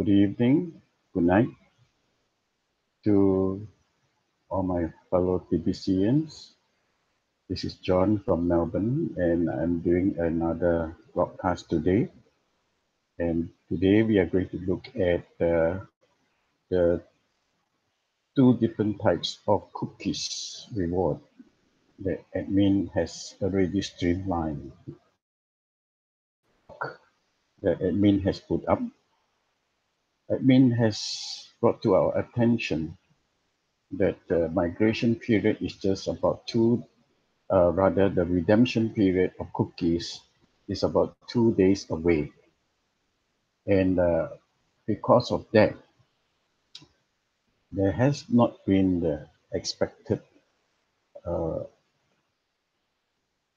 Good evening, good night to all my fellow TBCians. This is John from Melbourne, and I'm doing another broadcast today. And today we are going to look at the two different types of cookies reward that admin has already streamlined, that admin has put up. Admin has brought to our attention that the migration period is just about rather the redemption period of cookies is about 2 days away. And because of that, there has not been the expected uh,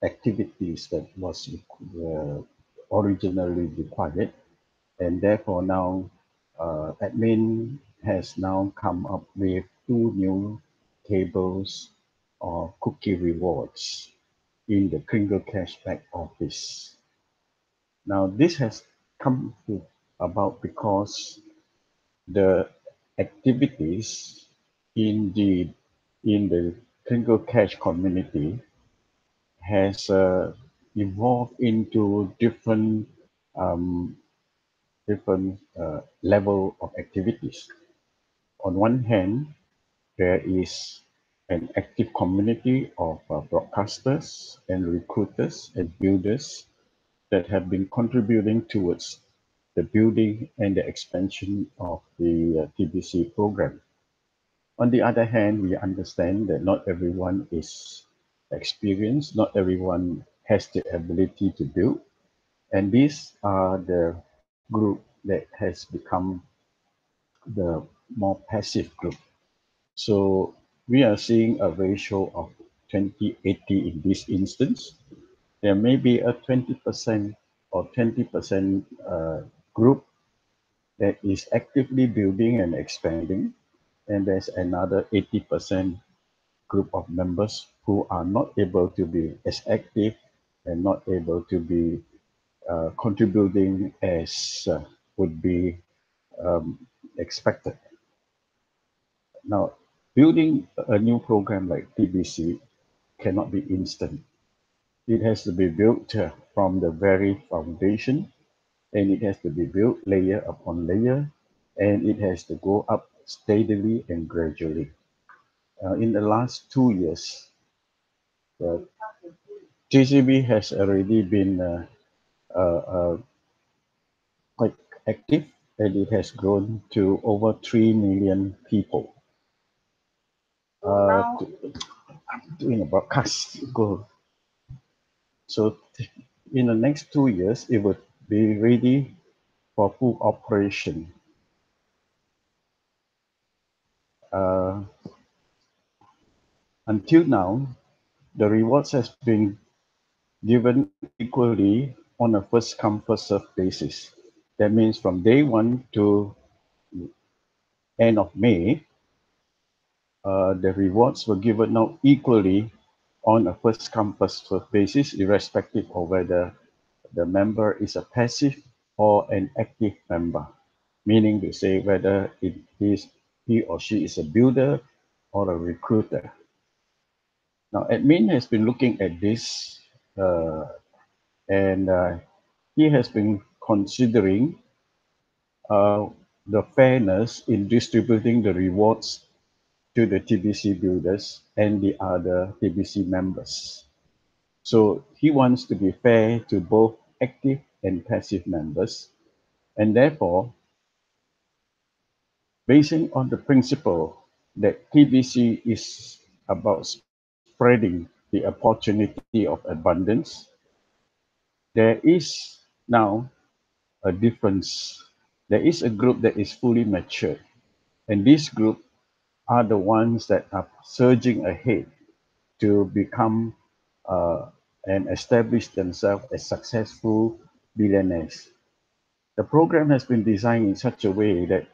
activities that was originally required. And therefore now admin has now come up with two new tables of cookie rewards in the Kringle Cashback Office. Now, this has come about because the activities in the in the Kringle Cash community has evolved into um, different level of activities. On one hand, there is an active community of broadcasters and recruiters and builders that have been contributing towards the building and the expansion of the TBC program. On the other hand, we understand that not everyone is experienced, not everyone has the ability to build, and these are the group that has become the more passive group. So we are seeing a ratio of 20-80 in this instance. There may be a 20% or 20% group that is actively building and expanding, and there's another 80% group of members who are not able to be as active and not able to be contributing as would be um, expected. Now, building a new program like TBC cannot be instant. It has to be built from the very foundation, and it has to be built layer upon layer, and it has to go up steadily and gradually. In the last 2 years, the TCB has already been quite active, and it has grown to over 3 million people. Doing a broadcast. Go. So in the next 2 years, it would be ready for full operation. Uh, until now, the rewards has been given equally on a first come first served basis. That means from day one to end of May, the rewards were given out equally on a first come first served basis, irrespective of whether the member is a passive or an active member, meaning to say whether he or she is a builder or a recruiter. Now, admin has been looking at this uh, and he has been considering uh, the fairness in distributing the rewards to the TBC builders and the other TBC members. So he wants to be fair to both active and passive members, and therefore, basing on the principle that TBC is about spreading the opportunity of abundance, there is now a difference. There is a group that is fully mature, and this group are the ones that are surging ahead to become and establish themselves as successful billionaires. The program has been designed in such a way that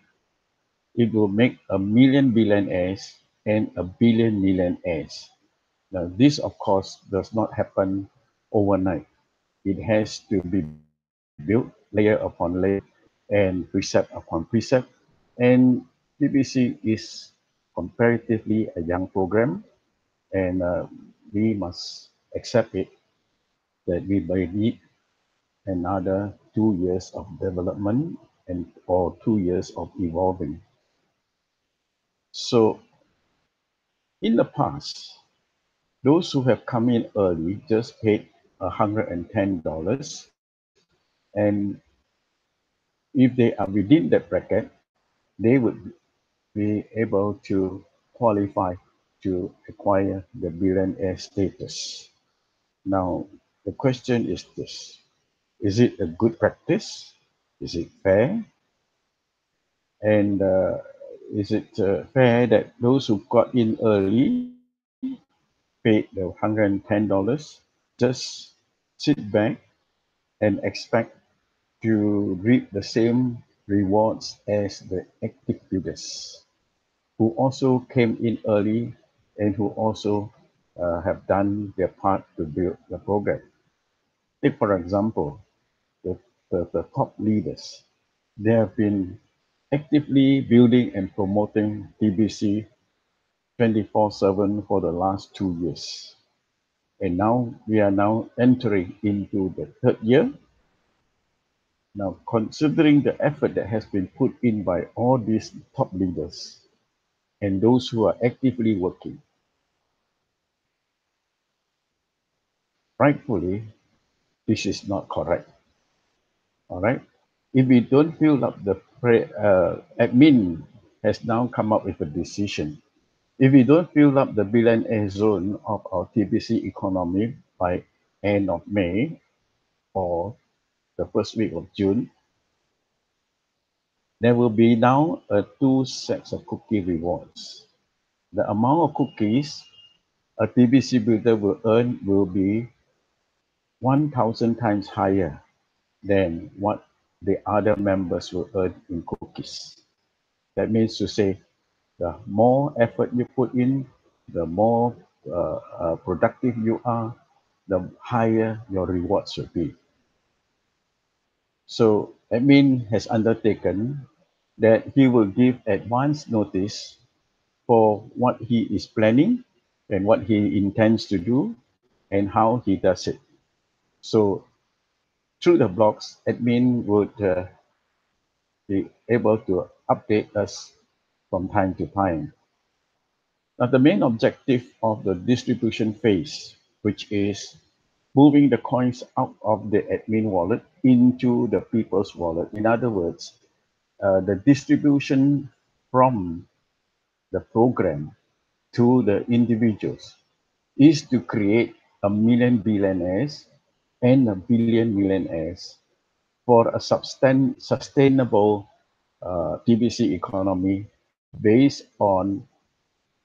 it will make a million billionaires and a billion millionaires. Now, this, of course, does not happen overnight. It has to be built layer upon layer. and precept upon precept. And TBC is comparatively a young program, and we must accept it that we may need another 2 years of development and or 2 years of evolving. So in the past, those who have come in early just paid $110, and if they are within that bracket, they would be able to qualify to acquire the billionaire status. Now, the question is this: is it a good practice? Is it fair? And is it fair that those who got in early paid the $110 just sit back and expect to reap the same rewards as the active leaders who also came in early and who also have done their part to build the program? Take, for example, the top leaders. They have been actively building and promoting TBC 24/7 for the last 2 years. And now we are now entering into the third year. Now, considering the effort that has been put in by all these top leaders and those who are actively working, rightfully, this is not correct. All right. If we don't fill up admin has now come up with a decision. If we don't fill up the billionaire zone of our TBC economy by end of May or the first week of June, there will be now two sets of cookie rewards. The amount of cookies a TBC builder will earn will be 1,000 times higher than what the other members will earn in cookies. That means to say, the more effort you put in, the more productive you are, the higher your rewards will be. So admin has undertaken that he will give advance notice for what he is planning and what he intends to do and how he does it. So through the blogs, admin would be able to update us from time to time. Now, the main objective of the distribution phase, which is moving the coins out of the admin wallet into the people's wallet. In other words, the distribution from the program to the individuals is to create a million billionaires and a billion millionaires for a sustainable TBC economy based on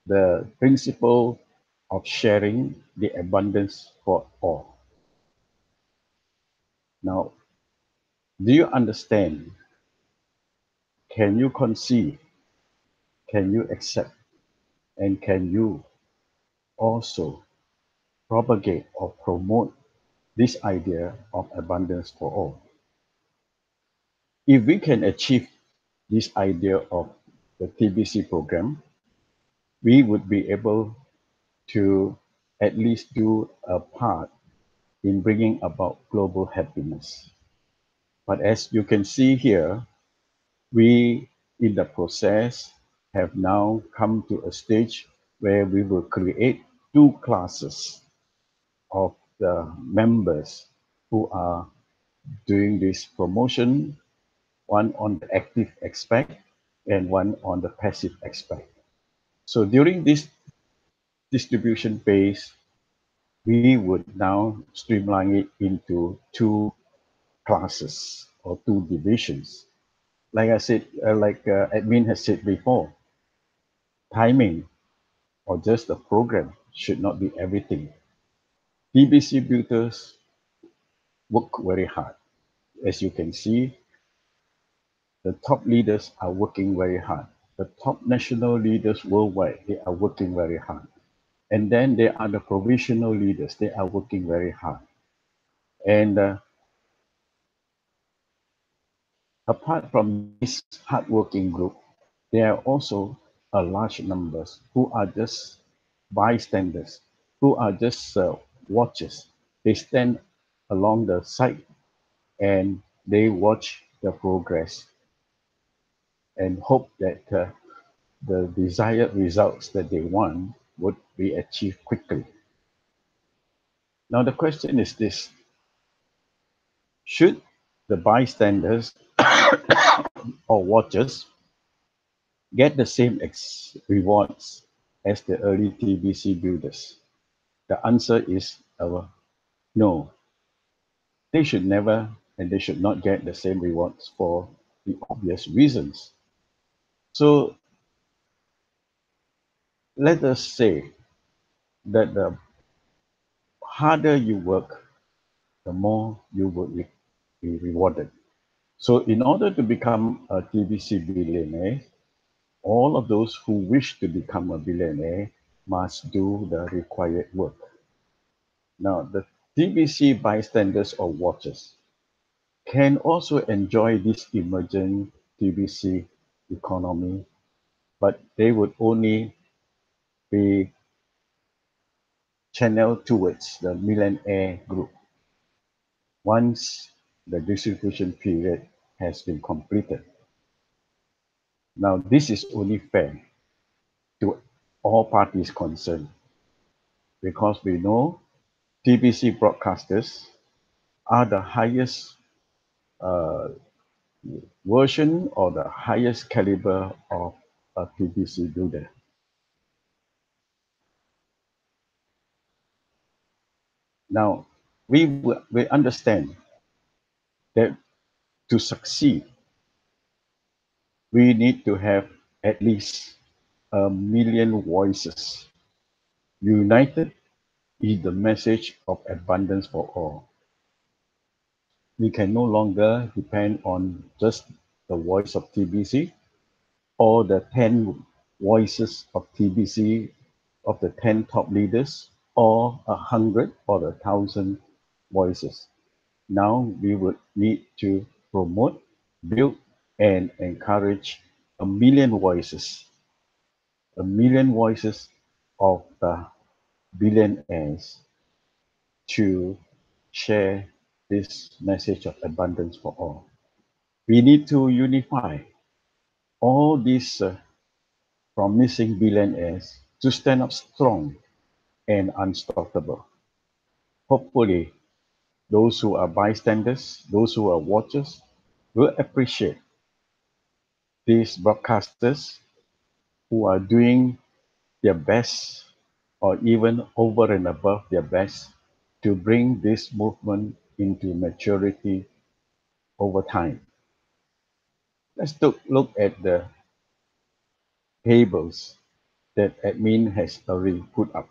the principle of sharing the abundance for all. Now, do you understand? Can you conceive? Can you accept? And can you also propagate or promote this idea of abundance for all? If we can achieve this idea of the TBC program, we would be able to at least do a part in bringing about global happiness. But as you can see here, we in the process have now come to a stage where we will create two classes of the members who are doing this promotion, one on the active aspect and one on the passive aspect. So during this distribution phase, we would now streamline it into two classes or two divisions. Like I said, admin has said before, timing or just the program should not be everything. TBC builders work very hard. As you can see, the top leaders are working very hard. The top national leaders worldwide, they are working very hard. And then there are the provisional leaders, they are working very hard. And Apart from this hardworking group, there are also a large numbers who are just bystanders, who are just watchers. They stand along the side and they watch the progress and hope that the desired results that they want would be achieved quickly. Now, the question is this: should the bystanders or watchers get the same rewards as the early TBC builders? The answer is no. They should never and they should not get the same rewards for the obvious reasons. So let us say that the harder you work, the more you will be rewarded. So in order to become a TBC billionaire, all of those who wish to become a billionaire must do the required work. Now, the TBC bystanders or watchers can also enjoy this emerging TBC economy, but they would only be channeled towards the millionaire group once the distribution period has been completed. Now, this is only fair to all parties concerned because we know TBC broadcasters are the highest uh, version or the highest caliber of a TBC builder. Now, we understand that to succeed, we need to have at least 1 million voices united in the message of abundance for all. We can no longer depend on just the voice of TBC or the 10 voices of TBC of the 10 top leaders or 100 or 1,000 voices. Now we would need to promote, build, and encourage 1 million voices of the billionaires to share this message of abundance for all. We need to unify all these promising billionaires to stand up strong and unstoppable. Hopefully, those who are bystanders, those who are watchers, will appreciate these broadcasters who are doing their best or even over and above their best to bring this movement into maturity over time. Let's look at the tables that admin has already put up.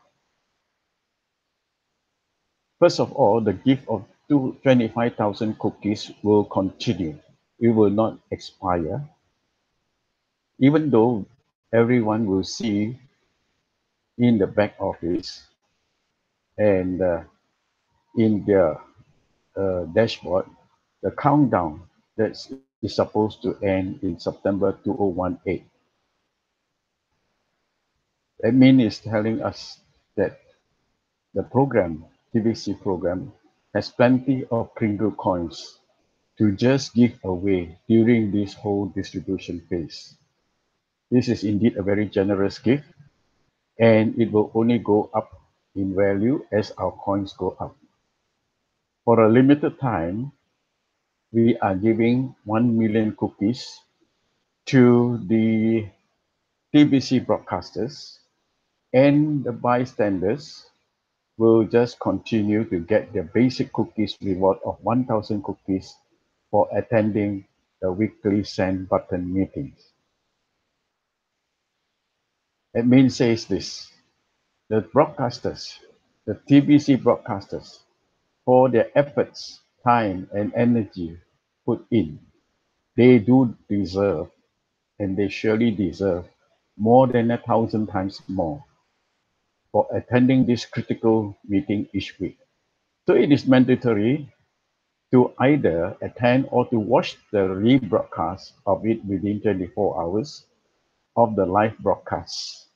First of all, the gift of 25,000 cookies will continue. It will not expire, even though everyone will see in the back office and in their dashboard the countdown that is supposed to end in September 2018. Admin is telling us that the program, TVC program, has plenty of Kringle coins to just give away during this whole distribution phase. This is indeed a very generous gift, and it will only go up in value as our coins go up. For a limited time, we are giving 1 million cookies to the TBC broadcasters, and the bystanders will just continue to get their basic cookies reward of 1,000 cookies for attending the weekly send button meetings. Admin says this: the broadcasters, the TBC broadcasters, for their efforts, time, and energy put in, they do deserve, and they surely deserve, more than 1,000 times more for attending this critical meeting each week. So it is mandatory to either attend or to watch the rebroadcast of it within 24 hours of the live broadcast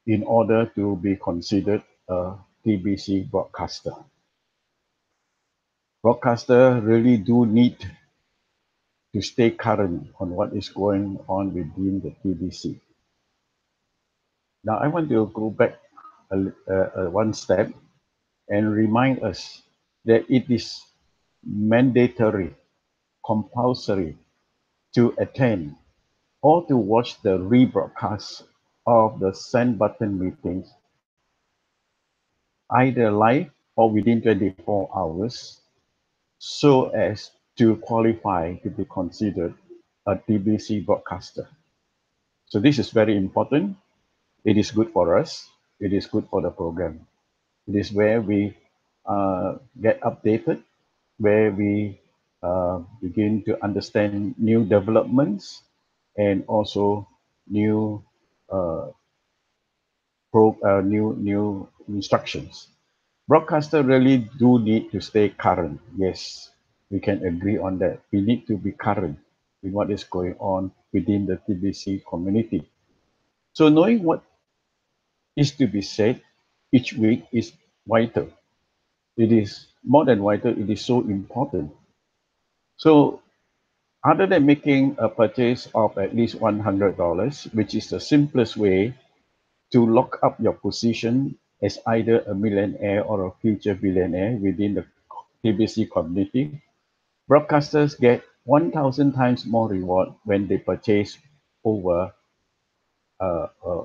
in order to be considered a TBC broadcaster. Broadcaster really do need to stay current on what is going on within the TBC. Now, I want to go back one step and remind us that it is mandatory, compulsory to attend or to watch the rebroadcast of the send button meetings either live or within 24 hours so as to qualify to be considered a TBC broadcaster. So this is very important. It is good for us. It is good for the program. It is where we get updated, where we begin to understand new developments and also new uh, new instructions. Broadcaster really do need to stay current. Yes, we can agree on that. We need to be current with what is going on within the TBC community. So knowing what is to be said each week is vital. It is more than vital, it is so important. So other than making a purchase of at least $100, which is the simplest way to lock up your position as either a millionaire or a future billionaire within the TBC community, broadcasters get 1,000 times more reward when they purchase over uh, uh,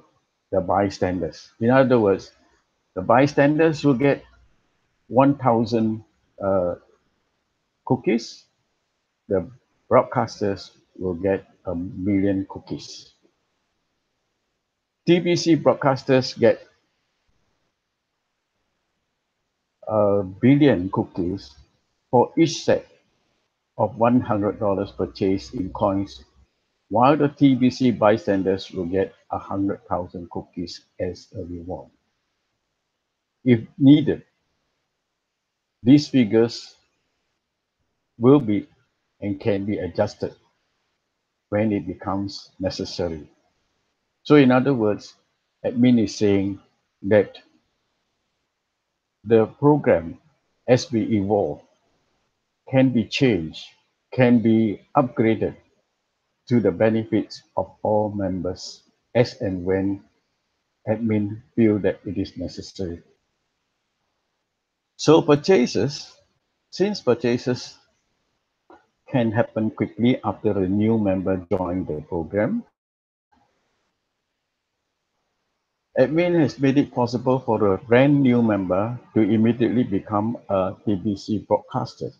the bystanders. In other words, the bystanders will get 1,000 uh, cookies, the broadcasters will get a million cookies. TBC broadcasters get a billion cookies for each set of $100 purchased in coins, while the TBC bystanders will get 100,000 cookies as a reward. If needed, these figures will be and can be adjusted when it becomes necessary. So in other words, admin is saying that the program, as we evolve, can be changed, can be upgraded to the benefits of all members as and when admin feel that it is necessary. So since purchases can happen quickly after a new member joins the program, admin has made it possible for a brand new member to immediately become a TBC broadcaster.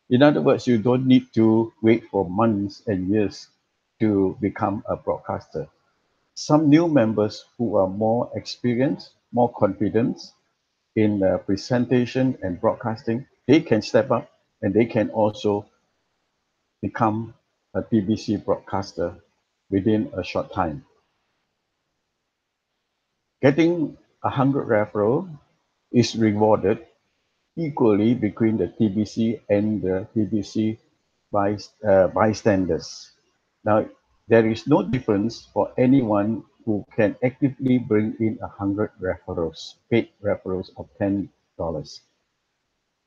In other words, you don't need to wait for months and years to become a broadcaster. Some new members who are more experienced, more confident in presentation and broadcasting, they can step up and they can also become a TBC broadcaster within a short time. Getting 100 referral is rewarded equally between the TBC and the TBC bystanders. Now, there is no difference for anyone who can actively bring in 100 referrals, paid referrals of $10.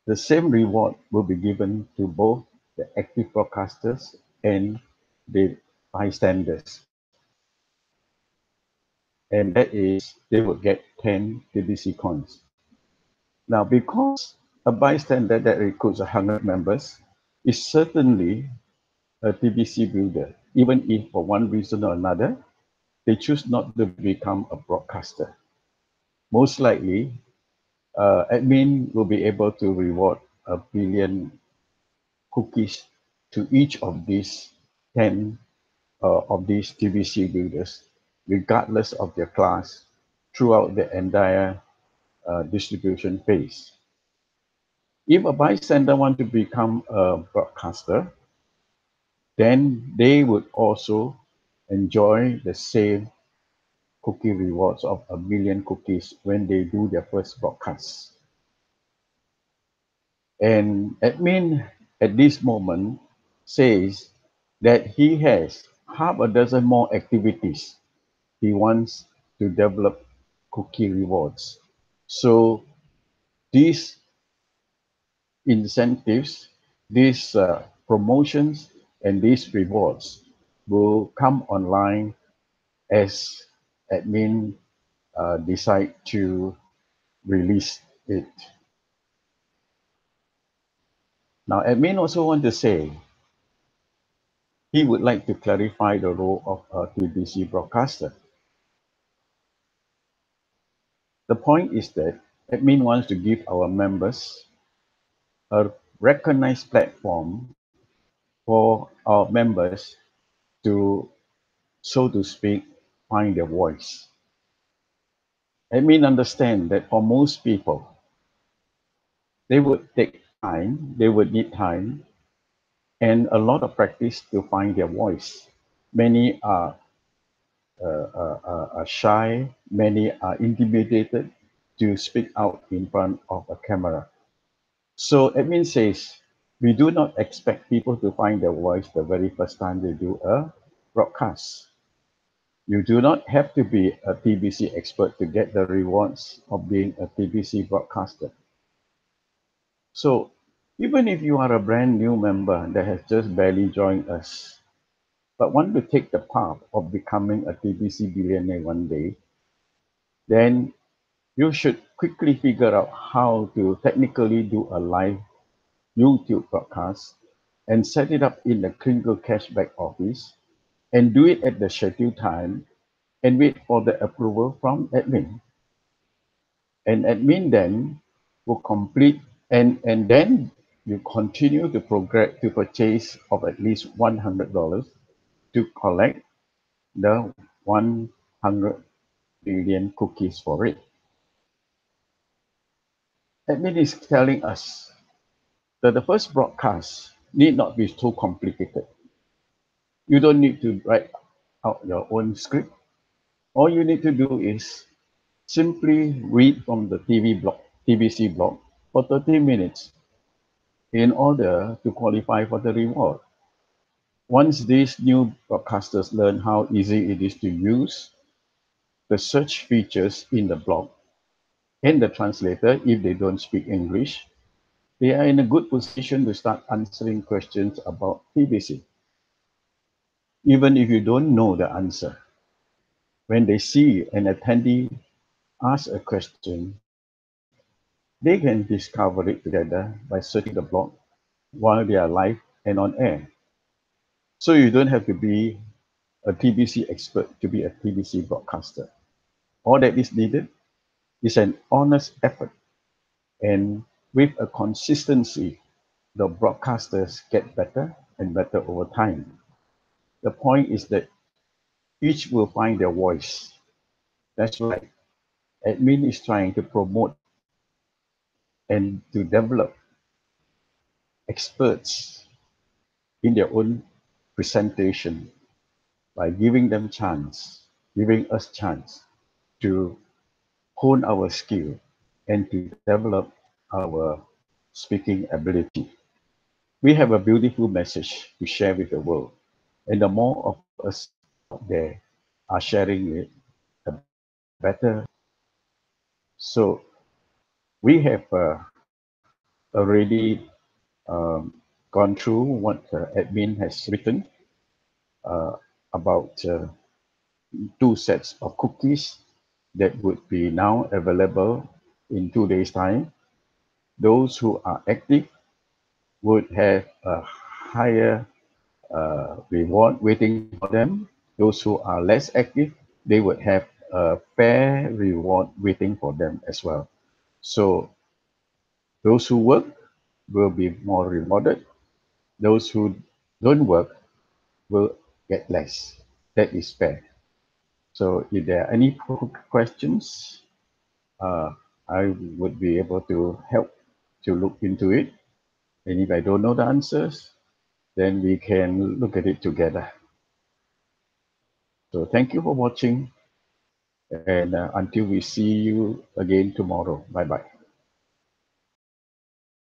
The same reward will be given to both the active broadcasters and the bystanders. And that is, they will get 10 TBC coins. Now, because a bystander that recruits 100 members is certainly a TBC builder, even if for one reason or another, they choose not to become a broadcaster. Most likely, admin will be able to reward a billion cookies to each of these 10 of these TBC builders, regardless of their class, throughout the entire distribution phase. If a bystander want to become a broadcaster, then they would also enjoy the same cookie rewards of a million cookies when they do their first broadcast. And admin at this moment says that he has half a dozen more activities he wants to develop cookie rewards. So these incentives, these promotions, and these rewards will come online as admin decide to release it. Now, admin also want to say he would like to clarify the role of a TBC broadcaster. The point is that admin wants to give our members a recognized platform for our members to, so to speak, find their voice. Admin understand that for most people, they would take time, they would need time, and a lot of practice to find their voice. Many are shy, many are intimidated to speak out in front of a camera. So admin says, we do not expect people to find their voice the very first time they do a broadcast. You do not have to be a TBC expert to get the rewards of being a TBC broadcaster. So even if you are a brand new member that has just barely joined us, but want to take the path of becoming a TBC billionaire one day, then you should quickly figure out how to technically do a live YouTube broadcast and set it up in the Kringle Cashback office and do it at the scheduled time and wait for the approval from admin. And admin then will complete and then you continue to progress to purchase of at least $100 to collect the 100 billion cookies for it. Admin is telling us that the first broadcast need not be too complicated. You don't need to write out your own script. All you need to do is simply read from the TBC blog for 30 minutes in order to qualify for the reward. Once these new broadcasters learn how easy it is to use the search features in the blog and the translator, if they don't speak English, they are in a good position to start answering questions about TBC. Even if you don't know the answer, when they see an attendee ask a question, they can discover it together by searching the blog while they are live and on air. So you don't have to be a TBC expert to be a TBC broadcaster. All that is needed is an honest effort. And with a consistency, the broadcasters get better and better over time. The point is that each will find their voice. That's right. Admin is trying to promote and to develop experts in their own presentation by giving them chance, giving us chance to hone our skill and to develop our speaking ability. We have a beautiful message to share with the world. And the more of us out there are sharing it, the better. So we have already gone through what admin has written about two sets of cookies that would be now available in 2 days' time. Those who are active would have a higher reward waiting for them. Those who are less active, they would have a fair reward waiting for them as well. So those who work will be more rewarded. Those who don't work will get less. That is fair. So if there are any questions, I would be able to help to look into it. And if I don't know the answers, then we can look at it together. So thank you for watching. And until we see you again tomorrow. Bye-bye.